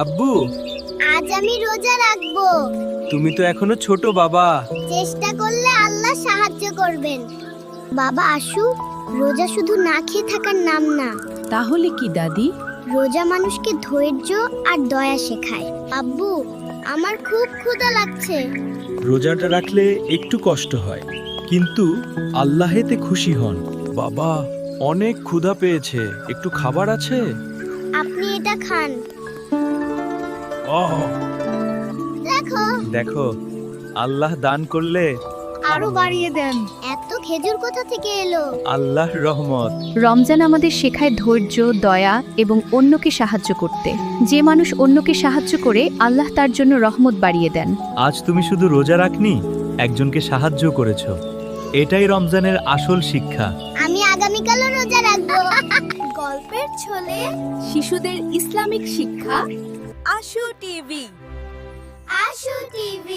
আব্বু, আজ আমি রোজা রাখবো। তুমি তো এখনো ছোট বাবা। চেষ্টা করলে আল্লাহ সাহায্য করবেন। বাবা আসু, রোজা শুধু না খেয়ে থাকার নাম না। তাহলে কি দাদি? রোজা মানুষকে ধৈর্য আর দয়া শেখায়। আব্বু, আমার খুব ক্ষুধা লাগছে। রোজাটা রাখলে একটু কষ্ট হয়, কিন্তু আল্লাহ এতে খুশি হন। বাবা, অনেক ক্ষুধা পেয়েছে, একটু খাবার আছে? আপনি এটা খান। দেখো, দেখো, আল্লাহ দান করলে আরো বাড়িয়ে দেন। এত খেজুর কোথা থেকে এলো? আল্লাহর রহমত। রমজান আমাদের শেখায় ধৈর্য, দয়া এবং অন্যকে সাহায্য করতে। যে মানুষ অন্যকে সাহায্য করে, আল্লাহ তার জন্য রহমত বাড়িয়ে দেন। আজ তুমি শুধু রোজা রাখনি, একজনকে সাহায্য করেছো। এটাই রমজানের আসল শিক্ষা। আমি আগামীকালও রোজা রাখবো। গল্পের ছলে শিশুদের ইসলামিক শিক্ষা। আশু টিভি। আশু টিভি।